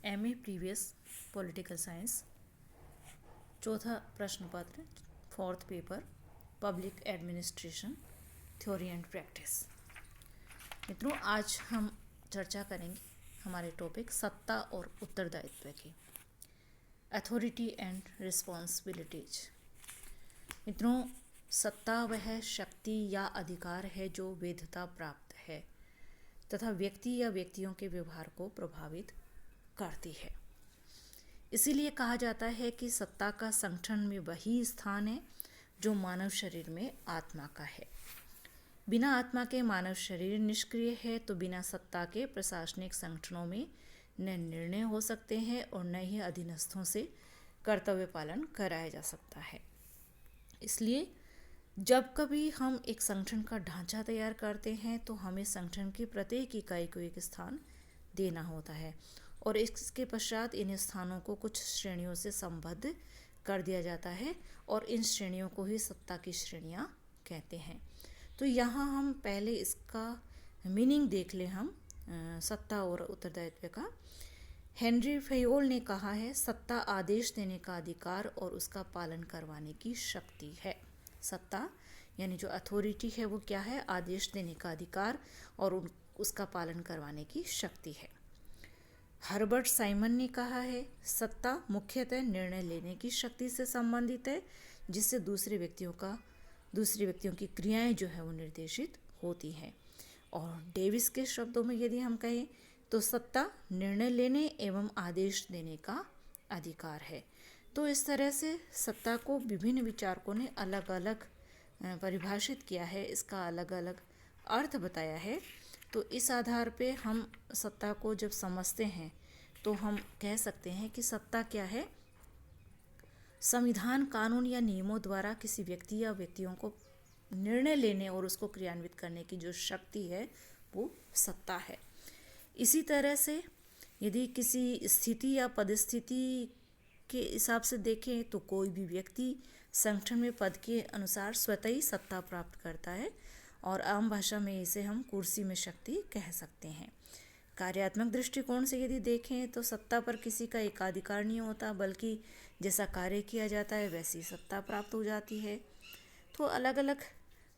MA previous political science, चौथा प्रश्न पत्र, fourth paper, public administration theory and practice. मित्रों, आज हम चर्चा करेंगे हमारे टॉपिक सत्ता और उत्तरदायित्व की, अथॉरिटी एंड रिस्पॉन्सिबिलिटीज। मित्रों, सत्ता वह शक्ति या अधिकार है जो वैधता प्राप्त है तथा व्यक्ति या व्यक्तियों के व्यवहार को प्रभावित करती है। इसीलिए कहा जाता है कि सत्ता का संगठन में वही स्थान है जो मानव शरीर में आत्मा का है। बिना आत्मा के मानव शरीर निष्क्रिय है, तो बिना सत्ता के प्रशासनिक संगठनों में न निर्णय हो सकते हैं और न ही अधीनस्थों से कर्तव्य पालन कराया जा सकता है। इसलिए जब कभी हम एक संगठन का ढांचा तैयार करते हैं तो हमें संगठन की प्रत्येक इकाई को एक स्थान देना होता है और इसके पश्चात इन स्थानों को कुछ श्रेणियों से संबद्ध कर दिया जाता है और इन श्रेणियों को ही सत्ता की श्रेणियां कहते हैं। तो यहाँ हम पहले इसका मीनिंग देख लें हम सत्ता और उत्तरदायित्व का। हेनरी फेयोल ने कहा है, सत्ता आदेश देने का अधिकार और उसका पालन करवाने की शक्ति है। सत्ता यानी जो अथॉरिटी है वो क्या है? आदेश देने का अधिकार और उसका पालन करवाने की शक्ति है। हर्बर्ट साइमन ने कहा है, सत्ता मुख्यतः निर्णय लेने की शक्ति से संबंधित है जिससे दूसरे व्यक्तियों की क्रियाएं जो है वो निर्देशित होती हैं। और डेविस के शब्दों में यदि हम कहें तो सत्ता निर्णय लेने एवं आदेश देने का अधिकार है। तो इस तरह से सत्ता को विभिन्न विचारकों ने अलग अलग परिभाषित किया है, इसका अलग अलग अर्थ बताया है। तो इस आधार पे हम सत्ता को जब समझते हैं तो हम कह सकते हैं कि सत्ता क्या है? संविधान, कानून या नियमों द्वारा किसी व्यक्ति या व्यक्तियों को निर्णय लेने और उसको क्रियान्वित करने की जो शक्ति है वो सत्ता है। इसी तरह से यदि किसी स्थिति या परिस्थिति के हिसाब से देखें तो कोई भी व्यक्ति संगठन में पद के अनुसार स्वतः ही सत्ता प्राप्त करता है और आम भाषा में इसे हम कुर्सी में शक्ति कह सकते हैं। कार्यात्मक दृष्टिकोण से यदि देखें तो सत्ता पर किसी का एकाधिकार नहीं होता, बल्कि जैसा कार्य किया जाता है वैसी सत्ता प्राप्त हो जाती है। तो अलग अलग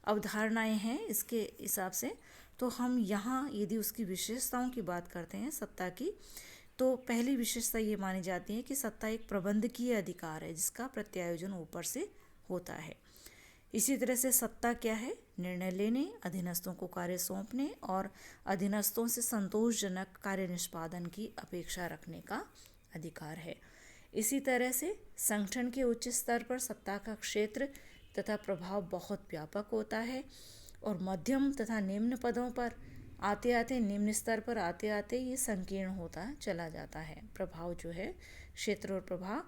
अवधारणाएं हैं इसके हिसाब से। तो हम यहाँ यदि उसकी विशेषताओं की बात करते हैं सत्ता की, तो पहली विशेषता ये मानी जाती है कि सत्ता एक प्रबंधकीय अधिकार है जिसका प्रत्यायोजन ऊपर से होता है। इसी तरह से सत्ता क्या है? निर्णय लेने, अधीनस्थों को कार्य सौंपने और अधीनस्थों से संतोषजनक कार्य निष्पादन की अपेक्षा रखने का अधिकार है। इसी तरह से संगठन के उच्च स्तर पर सत्ता का क्षेत्र तथा प्रभाव बहुत व्यापक होता है और मध्यम तथा निम्न पदों पर आते आते, निम्न स्तर पर आते आते ये संकीर्ण होता चला जाता है, प्रभाव जो है, क्षेत्र और प्रभाव।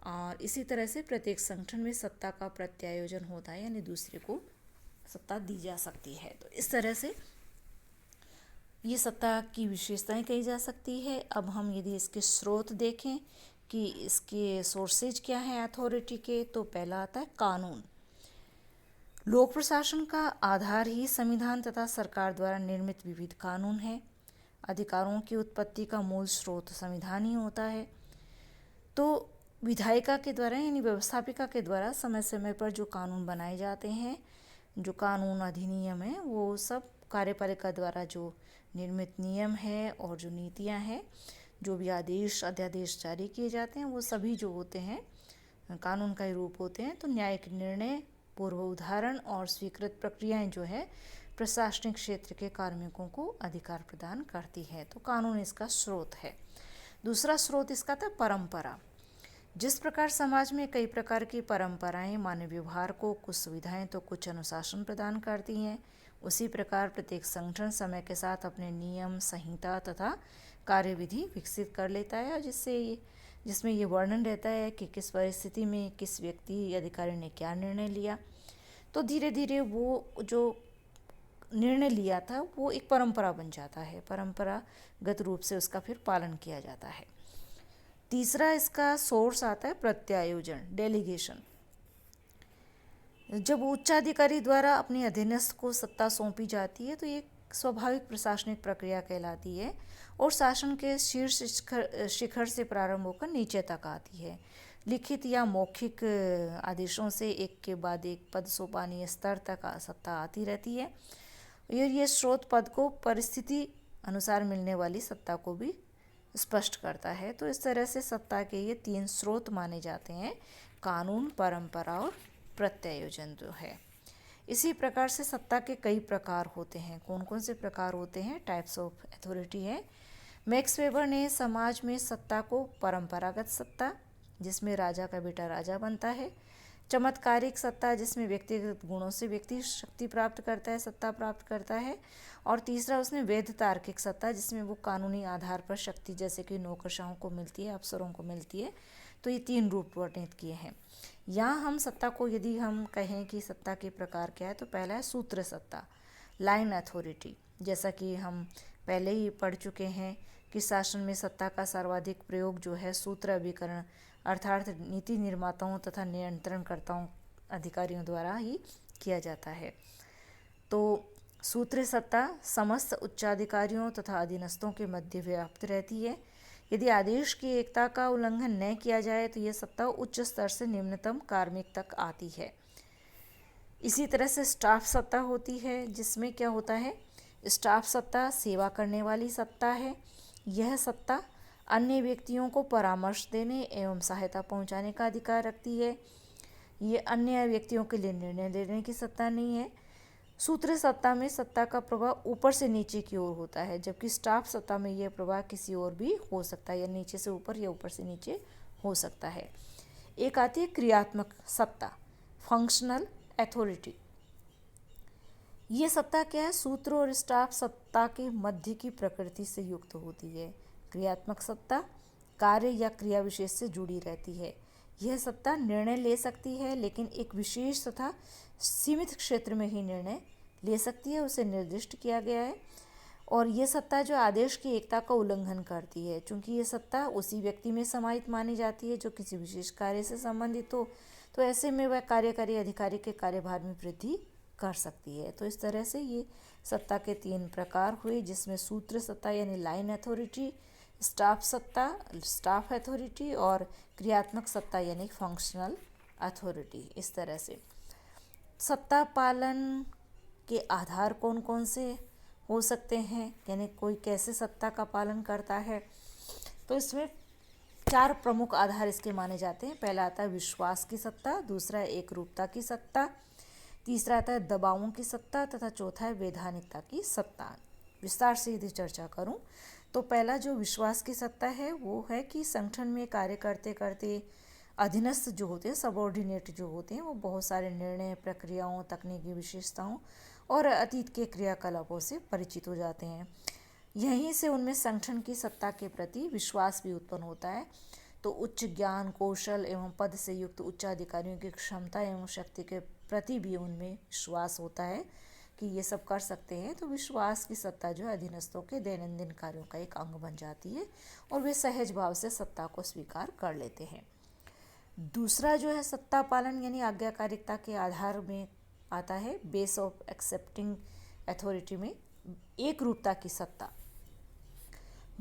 और इसी तरह से प्रत्येक संगठन में सत्ता का प्रत्यायोजन होता है, यानी दूसरे को सत्ता दी जा सकती है। तो इस तरह से ये सत्ता की विशेषताएं कही जा सकती है। अब हम यदि इसके स्रोत देखें कि इसके सोर्सेज क्या हैं अथॉरिटी के, तो पहला आता है कानून। लोक प्रशासन का आधार ही संविधान तथा सरकार द्वारा निर्मित विविध कानून है। अधिकारों की उत्पत्ति का मूल स्रोत संविधान ही होता है। तो विधायिका के द्वारा यानी व्यवस्थापिका के द्वारा समय समय पर जो कानून बनाए जाते हैं, जो कानून अधिनियम है, वो सब कार्यपालिका द्वारा जो निर्मित नियम है और जो नीतियां हैं, जो भी आदेश अध्यादेश जारी किए जाते हैं, वो सभी जो होते हैं कानून का ही रूप होते हैं। तो न्यायिक निर्णय, पूर्व उदाहरण और स्वीकृत प्रक्रियाएं जो है प्रशासनिक क्षेत्र के कार्मिकों को अधिकार प्रदान करती है। तो कानून इसका स्रोत है। दूसरा स्रोत इसका था परंपरा। जिस प्रकार समाज में कई प्रकार की परंपराएं मानव व्यवहार को कुछ सुविधाएं तो कुछ अनुशासन प्रदान करती हैं, उसी प्रकार प्रत्येक संगठन समय के साथ अपने नियम, संहिता तथा कार्यविधि विकसित कर लेता है, और जिसमें ये वर्णन रहता है कि किस परिस्थिति में किस व्यक्ति अधिकारी ने क्या निर्णय लिया। तो धीरे धीरे वो जो निर्णय लिया था वो एक परंपरा बन जाता है, परंपरागत रूप से उसका फिर पालन किया जाता है। तीसरा इसका सोर्स आता है प्रत्यायोजन, डेलीगेशन। जब उच्चाधिकारी द्वारा अपने अधीनस्थ को सत्ता सौंपी जाती है तो ये स्वाभाविक प्रशासनिक प्रक्रिया कहलाती है और शासन के शीर्ष शिखर से प्रारंभ होकर नीचे तक आती है। लिखित या मौखिक आदेशों से एक के बाद एक पद सोपानीय स्तर तक सत्ता आती रहती है। और ये स्रोत पद को परिस्थिति अनुसार मिलने वाली सत्ता को भी स्पष्ट करता है। तो इस तरह से सत्ता के ये 3 स्रोत माने जाते हैं, कानून, परंपरा और प्रत्यायोजन जो है। इसी प्रकार से सत्ता के कई प्रकार होते हैं। कौन कौन से प्रकार होते हैं? टाइप्स ऑफ अथॉरिटी है। मैक्स वेबर ने समाज में सत्ता को परंपरागत सत्ता, जिसमें राजा का बेटा राजा बनता है, चमत्कारिक सत्ता, जिसमें व्यक्तिगत गुणों से व्यक्ति शक्ति प्राप्त करता है, सत्ता प्राप्त करता है, और तीसरा उसने वैध तार्किक सत्ता, जिसमें वो कानूनी आधार पर शक्ति जैसे कि नौकरशाहों को मिलती है, अफसरों को मिलती है। तो ये 3 रूप वर्णित किए हैं। यहाँ हम सत्ता को यदि हम कहें कि सत्ता के प्रकार क्या है, तो पहला है सूत्र सत्ता, लाइन अथॉरिटी। जैसा कि हम पहले ही पढ़ चुके हैं कि शासन में सत्ता का सर्वाधिक प्रयोग जो है सूत्र अभिकरण अर्थात नीति निर्माताओं तथा नियंत्रणकर्ताओं अधिकारियों द्वारा ही किया जाता है। तो सूत्र सत्ता समस्त उच्चाधिकारियों तथा अधीनस्थों के मध्य व्याप्त रहती है। यदि आदेश की एकता का उल्लंघन न किया जाए तो यह सत्ता उच्च स्तर से निम्नतम कार्मिक तक आती है। इसी तरह से स्टाफ सत्ता होती है, जिसमें क्या होता है? स्टाफ सत्ता सेवा करने वाली सत्ता है। यह सत्ता अन्य व्यक्तियों को परामर्श देने एवं सहायता पहुंचाने का अधिकार रखती है। ये अन्य व्यक्तियों के लिए निर्णय लेने की सत्ता नहीं है। सूत्र सत्ता में सत्ता का प्रभाव ऊपर से नीचे की ओर होता है, जबकि स्टाफ सत्ता में यह प्रभाव किसी और भी हो सकता है, या नीचे से ऊपर या ऊपर से नीचे हो सकता है। एक आती है क्रियात्मक सत्ता, फंक्शनल अथॉरिटी। ये सत्ता क्या है? सूत्र और स्टाफ सत्ता के मध्य की प्रकृति से युक्त होती है। क्रियात्मक सत्ता कार्य या क्रिया विशेष से जुड़ी रहती है। यह सत्ता निर्णय ले सकती है, लेकिन एक विशेष तथा सीमित क्षेत्र में ही निर्णय ले सकती है, उसे निर्दिष्ट किया गया है। और यह सत्ता जो आदेश की एकता का उल्लंघन करती है, क्योंकि यह सत्ता उसी व्यक्ति में समाहित मानी जाती है जो किसी विशेष कार्य से संबंधित हो, तो ऐसे में वह कार्यकारी अधिकारी के कार्यभार में वृद्धि कर सकती है। तो इस तरह से ये सत्ता के 3 प्रकार हुए, जिसमें सूत्र सत्ता यानी लाइन अथॉरिटी, स्टाफ सत्ता स्टाफ अथॉरिटी, और क्रियात्मक सत्ता यानी फंक्शनल अथॉरिटी। इस तरह से सत्ता पालन के आधार कौन कौन से हो सकते हैं, यानी कोई कैसे सत्ता का पालन करता है, तो इसमें 4 प्रमुख आधार इसके माने जाते हैं। पहला आता है विश्वास की सत्ता, दूसरा है एकरूपता की सत्ता, तीसरा आता है दबावों की सत्ता, तथा चौथा है वैधानिकता की सत्ता। विस्तार से यदि चर्चा करूं तो पहला जो विश्वास की सत्ता है वो है कि संगठन में कार्य करते करते अधीनस्थ जो होते हैं, सबऑर्डिनेट जो होते हैं, वो बहुत सारे निर्णय, प्रक्रियाओं, तकनीकी विशेषताओं और अतीत के क्रियाकलापों से परिचित हो जाते हैं। यहीं से उनमें संगठन की सत्ता के प्रति विश्वास भी उत्पन्न होता है। तो उच्च ज्ञान, कौशल एवं पद से युक्त उच्चाधिकारियों की क्षमता एवं शक्ति के प्रति भी उनमें विश्वास होता है कि ये सब कर सकते हैं। तो विश्वास की सत्ता जो है अधीनस्थों के दैनंदिन कार्यों का एक अंग बन जाती है और वे सहज भाव से सत्ता को स्वीकार कर लेते हैं। दूसरा जो है सत्ता पालन यानी आज्ञाकारिता के आधार में आता है बेस ऑफ एक्सेप्टिंग अथॉरिटी में एक रूपता की सत्ता।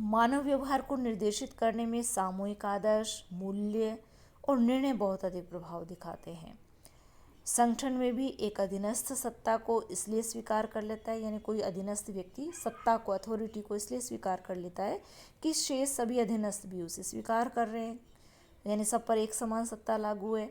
मानव व्यवहार को निर्देशित करने में सामूहिक आदर्श, मूल्य और निर्णय बहुत अधिक प्रभाव दिखाते हैं। संगठन में भी एक अधीनस्थ सत्ता को इसलिए स्वीकार कर लेता है, यानी कोई अधीनस्थ व्यक्ति सत्ता को, अथॉरिटी को इसलिए स्वीकार कर लेता है कि शेष सभी अधीनस्थ भी उसे स्वीकार कर रहे हैं, यानी सब पर एक समान सत्ता लागू है।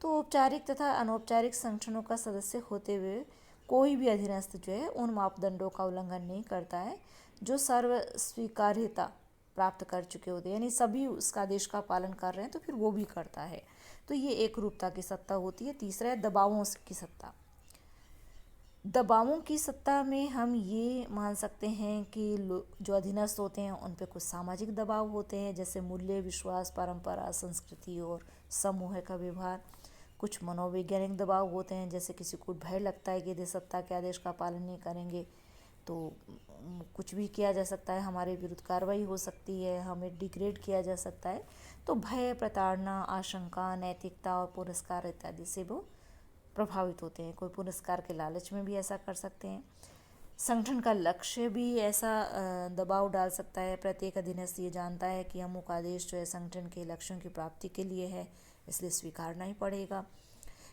तो औपचारिक तथा अनौपचारिक संगठनों का सदस्य होते हुए कोई भी अधीनस्थ जो है उन मापदंडों का उल्लंघन नहीं करता है जो सर्व स्वीकार्यता प्राप्त कर चुके होते हैं, यानी सभी उसका आदेश का पालन कर रहे हैं तो फिर वो भी करता है। तो ये एक रूपता की सत्ता होती है। तीसरा है दबावों की सत्ता। दबावों की सत्ता में हम ये मान सकते हैं कि जो अधीनस्थ होते हैं उन पे कुछ सामाजिक दबाव होते हैं, जैसे मूल्य, विश्वास, परंपरा, संस्कृति और समूह का व्यवहार। कुछ मनोवैज्ञानिक दबाव होते हैं, जैसे किसी को भय लगता है कि यदि सत्ता के आदेश का पालन नहीं करेंगे तो कुछ भी किया जा सकता है, हमारे विरुद्ध कार्रवाई हो सकती है, हमें डिग्रेड किया जा सकता है। तो भय, प्रताड़ना, आशंका, नैतिकता और पुरस्कार इत्यादि से वो प्रभावित होते हैं। कोई पुरस्कार के लालच में भी ऐसा कर सकते हैं। संगठन का लक्ष्य भी ऐसा दबाव डाल सकता है। प्रत्येक अधीनस्थ ये जानता है कि अमुक आदेश जो है संगठन के लक्ष्यों की प्राप्ति के लिए है, इसलिए स्वीकारना ही पड़ेगा।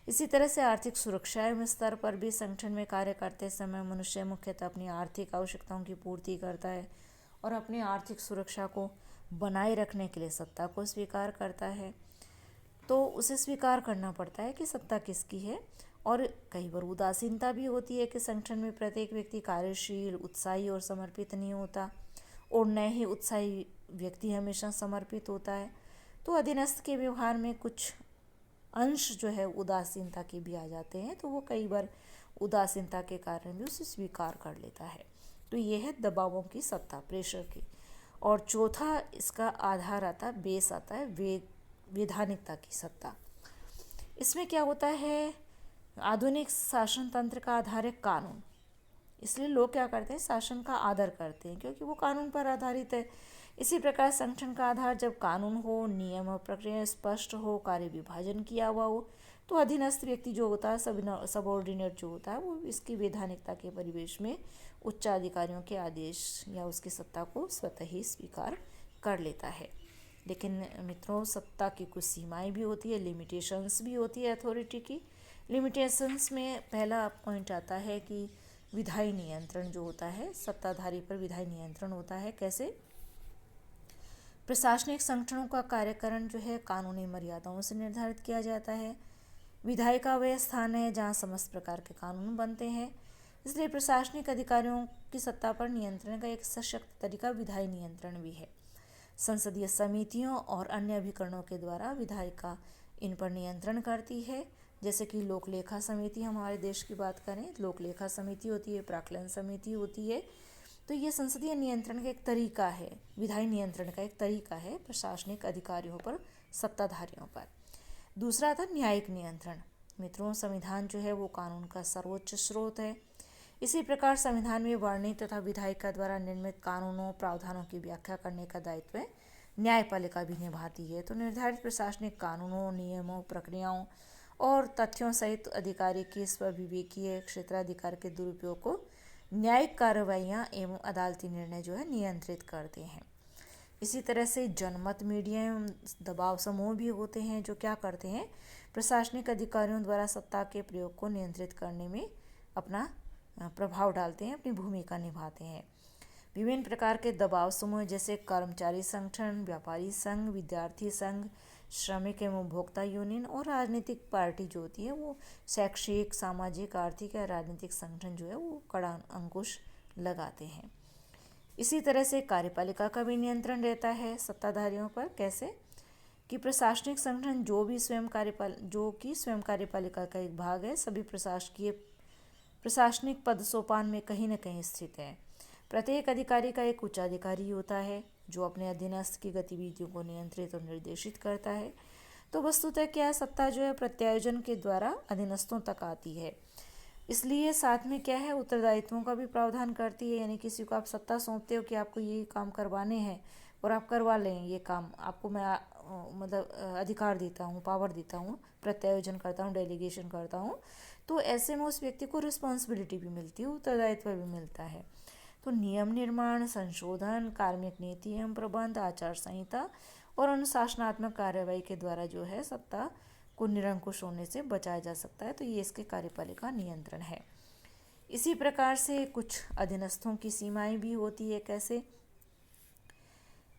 इसी तरह से आर्थिक सुरक्षा एवं स्तर पर भी संगठन में कार्य करते समय मनुष्य मुख्यतः अपनी आर्थिक आवश्यकताओं की पूर्ति करता है और अपनी आर्थिक सुरक्षा को बनाए रखने के लिए सत्ता को स्वीकार करता है। तो उसे स्वीकार करना पड़ता है कि सत्ता किसकी है। और कई बार उदासीनता भी होती है कि संगठन में प्रत्येक व्यक्ति कार्यशील, उत्साही और समर्पित नहीं होता, और न ही उत्साही व्यक्ति हमेशा समर्पित होता है। तो अधीनस्थ के व्यवहार में कुछ अंश जो है उदासीनता के भी आ जाते हैं, तो वो कई बार उदासीनता के कारण भी उसे स्वीकार कर लेता है। तो ये है दबावों की सत्ता, प्रेशर की। और चौथा इसका आधार आता है, बेस आता है वैधानिकता की सत्ता। इसमें क्या होता है, आधुनिक शासन तंत्र का आधार है कानून, इसलिए लोग क्या करते हैं, शासन का आदर करते हैं क्योंकि वो कानून पर आधारित है। इसी प्रकार संगठन का आधार जब कानून हो, नियम और प्रक्रिया स्पष्ट हो, कार्य विभाजन किया हुआ हो, तो अधीनस्थ व्यक्ति जो होता है, सबऑर्डिनेट जो होता है, वो इसकी वैधानिकता के परिवेश में उच्चाधिकारियों के आदेश या उसकी सत्ता को स्वतः ही स्वीकार कर लेता है। लेकिन मित्रों, सत्ता की कुछ सीमाएं भी होती है, लिमिटेशंस भी होती है अथॉरिटी की। लिमिटेशंस में पहला पॉइंट आता है कि विधायी नियंत्रण जो होता है, सत्ताधारी पर विधायी नियंत्रण होता है। कैसे? प्रशासनिक संगठनों का कार्यकरण जो है कानूनी मर्यादाओं से निर्धारित किया जाता है। विधायी का वह स्थान है जहाँ समस्त प्रकार के कानून बनते हैं, इसलिए प्रशासनिक अधिकारियों की सत्ता पर नियंत्रण का एक सशक्त तरीका विधायी नियंत्रण भी है। संसदीय समितियों और अन्य अभिकरणों के द्वारा विधायिका इन पर नियंत्रण करती है। जैसे कि लोक लेखा समिति, हमारे देश की बात करें, लोक लेखा समिति होती है, प्राक्कलन समिति होती है। तो ये संसदीय नियंत्रण का एक तरीका है, विधायी नियंत्रण का एक तरीका है प्रशासनिक अधिकारियों पर, सत्ताधारियों पर। दूसरा था न्यायिक नियंत्रण। मित्रों, संविधान जो है वो कानून का सर्वोच्च स्रोत है। इसी प्रकार संविधान में वर्णित तथा विधायिका द्वारा निर्मित कानूनों, प्रावधानों की व्याख्या करने का दायित्व न्यायपालिका भी निभाती है। तो निर्धारित प्रशासनिक कानूनों, नियमों, प्रक्रियाओं और तथ्यों सहित अधिकारी के स्वविवेकीय क्षेत्राधिकार के दुरुपयोग को न्यायिक कार्रवाइयाँ एवं अदालती निर्णय जो है नियंत्रित करते हैं। इसी तरह से जनमत, मीडिया एवं दबाव समूह भी होते हैं जो क्या करते हैं, प्रशासनिक अधिकारियों द्वारा सत्ता के प्रयोग को नियंत्रित करने में अपना प्रभाव डालते हैं, अपनी भूमिका निभाते हैं। विभिन्न प्रकार के दबाव समूह जैसे कर्मचारी संगठन, व्यापारी संघ, विद्यार्थी संघ, श्रमिक एवं उपभोक्ता यूनियन और राजनीतिक पार्टी जो होती है वो शैक्षिक, सामाजिक, आर्थिक या राजनीतिक संगठन जो है वो कड़ा अंकुश लगाते हैं। इसी तरह से कार्यपालिका का भी नियंत्रण रहता है सत्ताधारियों पर। कैसे? कि प्रशासनिक संगठन जो कि स्वयं कार्यपालिका का एक भाग है, सभी प्रशासनिक पद सोपान में कहीं न कहीं स्थित है। प्रत्येक अधिकारी का एक उच्चाधिकारी होता है जो अपने अधीनस्थ की गतिविधियों को नियंत्रित और निर्देशित करता है। तो वस्तुतः क्या सत्ता जो है प्रत्यायोजन के द्वारा अधीनस्थों तक आती है, इसलिए साथ में क्या है, उत्तरदायित्वों का भी प्रावधान करती है। यानी किसी को आप सत्ता सौंपते हो कि आपको ये काम करवाने हैं और आप करवा लें ये काम, आपको मैं अधिकार देता हूँ, पावर देता हूँ, प्रत्यायोजन करता हूँ, डेलीगेशन करता हूँ, तो ऐसे में उस व्यक्ति को रिस्पॉन्सिबिलिटी भी मिलती है, उत्तरदायित्व भी मिलता है। तो नियम निर्माण, संशोधन, कार्मिक नीति एवं प्रबंध, आचार संहिता और अनुशासनात्मक कार्यवाही के द्वारा जो है सत्ता को निरंकुश होने से बचाया जा सकता है। तो ये इसके कार्यपालिका नियंत्रण है। इसी प्रकार से कुछ अधीनस्थों की सीमाएं भी होती है। कैसे?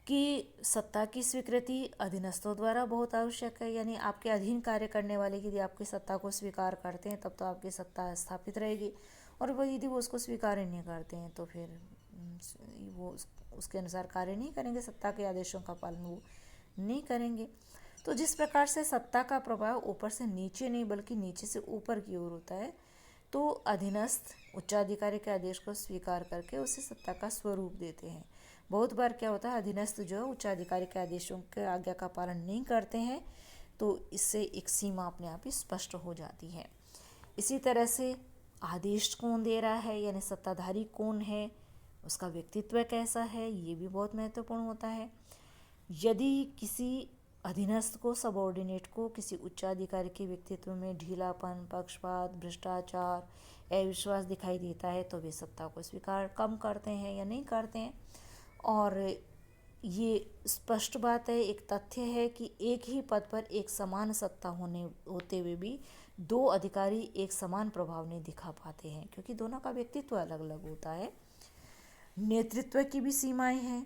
कि सत्ता की स्वीकृति अधीनस्थों द्वारा बहुत आवश्यक है। यानी आपके अधीन कार्य करने वाले यदि आपकी सत्ता को स्वीकार करते हैं तब तो आपकी सत्ता स्थापित रहेगी, और वो यदि वो उसको स्वीकार ही नहीं करते हैं तो फिर वो उसके अनुसार कार्य नहीं करेंगे, सत्ता के आदेशों का पालन वो नहीं करेंगे। तो जिस प्रकार से सत्ता का प्रभाव ऊपर से नीचे नहीं बल्कि नीचे से ऊपर की ओर होता है, तो अधीनस्थ उच्चाधिकारी के आदेश को स्वीकार करके उसे सत्ता का स्वरूप देते हैं। बहुत बार क्या होता है, अधीनस्थ जो है उच्चाधिकारी के आदेशों के आज्ञा का पालन नहीं करते हैं, तो इससे एक सीमा अपने आप ही स्पष्ट हो जाती है। इसी तरह से आदेश कौन दे रहा है, यानी सत्ताधारी कौन है, उसका व्यक्तित्व कैसा है, ये भी बहुत महत्वपूर्ण होता है। यदि किसी अधीनस्थ को, सबऑर्डिनेट को किसी उच्चाधिकारी के व्यक्तित्व में ढीलापन, पक्षपात, भ्रष्टाचार, अविश्वास दिखाई देता है तो वे सत्ता को स्वीकार कम करते हैं या नहीं करते हैं। और ये स्पष्ट बात है, एक तथ्य है कि एक ही पद पर एक समान सत्ता होते हुए भी दो अधिकारी एक समान प्रभाव नहीं दिखा पाते हैं, क्योंकि दोनों का व्यक्तित्व अलग अलग होता है। नेतृत्व की भी सीमाएं हैं।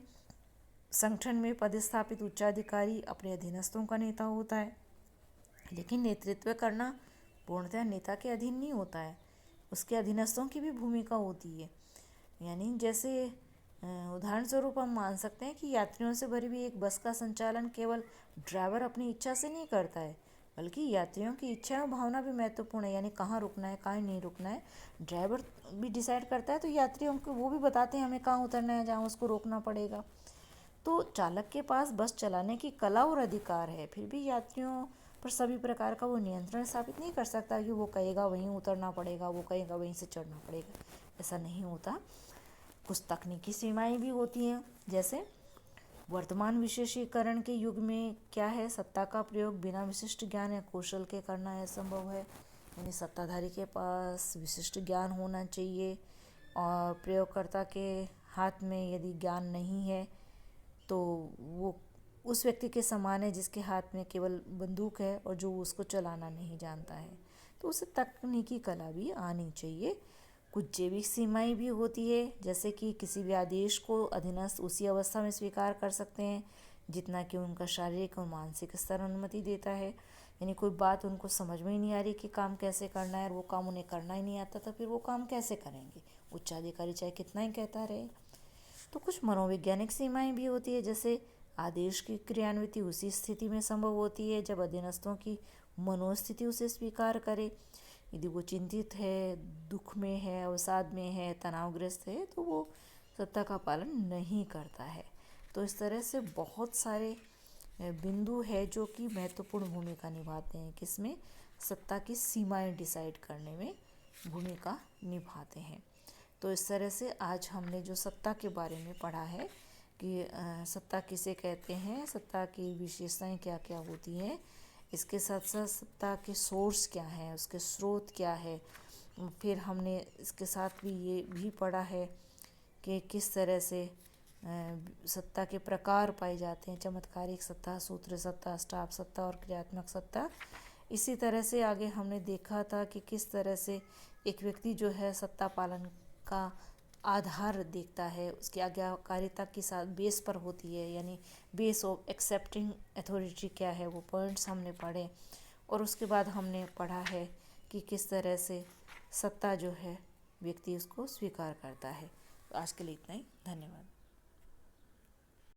संगठन में पदस्थापित उच्चाधिकारी अपने अधीनस्थों का नेता होता है, लेकिन नेतृत्व करना पूर्णतः नेता के अधीन नहीं होता है, उसके अधीनस्थों की भी भूमिका होती है। यानी जैसे उदाहरण स्वरूप हम मान सकते हैं कि यात्रियों से भरी हुई एक बस का संचालन केवल ड्राइवर अपनी इच्छा से नहीं करता है, बल्कि यात्रियों की इच्छा और भावना भी महत्वपूर्ण है। यानी कहाँ रुकना है, कहाँ नहीं रुकना है, ड्राइवर भी डिसाइड करता है, तो यात्रियों को वो भी बताते हैं हमें कहाँ उतरना है, जहाँ उसको रोकना पड़ेगा। तो चालक के पास बस चलाने की कला और अधिकार है, फिर भी यात्रियों पर सभी प्रकार का वो नियंत्रण स्थापित नहीं कर सकता कि वो कहेगा वहीं उतरना पड़ेगा, वो कहेगा वहीं से चढ़ना पड़ेगा। ऐसा नहीं होता। कुछ तकनीकी सीमाएं भी होती हैं, जैसे वर्तमान विशेषीकरण के युग में क्या है, सत्ता का प्रयोग बिना विशिष्ट ज्ञान या कौशल के करना असंभव है। यानी सत्ताधारी के पास विशिष्ट ज्ञान होना चाहिए, और प्रयोगकर्ता के हाथ में यदि ज्ञान नहीं है तो वो उस व्यक्ति के समान है जिसके हाथ में केवल बंदूक है और जो उसको चलाना नहीं जानता है। तो उसे तकनीकी कला भी आनी चाहिए। कुछ जैविक सीमाएं भी होती है, जैसे कि किसी भी आदेश को अधीनस्थ उसी अवस्था में स्वीकार कर सकते हैं जितना कि उनका शारीरिक और मानसिक स्तर अनुमति देता है। यानी कोई बात उनको समझ में ही नहीं आ रही कि काम कैसे करना है, और वो काम उन्हें करना ही नहीं आता, तो फिर वो काम कैसे करेंगे, उच्चाधिकारी चाहे कितना ही कहता रहे। तो कुछ मनोवैज्ञानिक सीमाएं भी होती है, जैसे आदेश की क्रियान्विति उसी स्थिति में संभव होती है जब अधीनस्थों की मनोस्थिति उसे स्वीकार करे। यदि वो चिंतित है, दुख में है, अवसाद में है, तनावग्रस्त है, तो वो सत्ता का पालन नहीं करता है। तो इस तरह से बहुत सारे बिंदु है जो कि महत्वपूर्ण भूमिका निभाते हैं, किसमें, सत्ता की सीमाएं डिसाइड करने में भूमिका निभाते हैं। तो इस तरह से आज हमने जो सत्ता के बारे में पढ़ा है कि सत्ता किसे कहते हैं, सत्ता की विशेषताएं क्या क्या होती हैं, इसके साथ साथ सत्ता के सोर्स क्या हैं, उसके स्रोत क्या है। फिर हमने इसके साथ भी ये भी पढ़ा है कि किस तरह से सत्ता के प्रकार पाए जाते हैं, चमत्कारिक सत्ता, सूत्र सत्ता, स्टाफ सत्ता और क्रियात्मक सत्ता। इसी तरह से आगे हमने देखा था कि किस तरह से एक व्यक्ति जो है सत्ता पालन का आधार देखता है, उसकी आज्ञाकारिता के साथ बेस पर होती है, यानी बेस ऑफ एक्सेप्टिंग अथॉरिटी क्या है, वो पॉइंट्स हमने पढ़े। और उसके बाद हमने पढ़ा है कि किस तरह से सत्ता जो है व्यक्ति उसको स्वीकार करता है। तो आज के लिए इतना ही, धन्यवाद।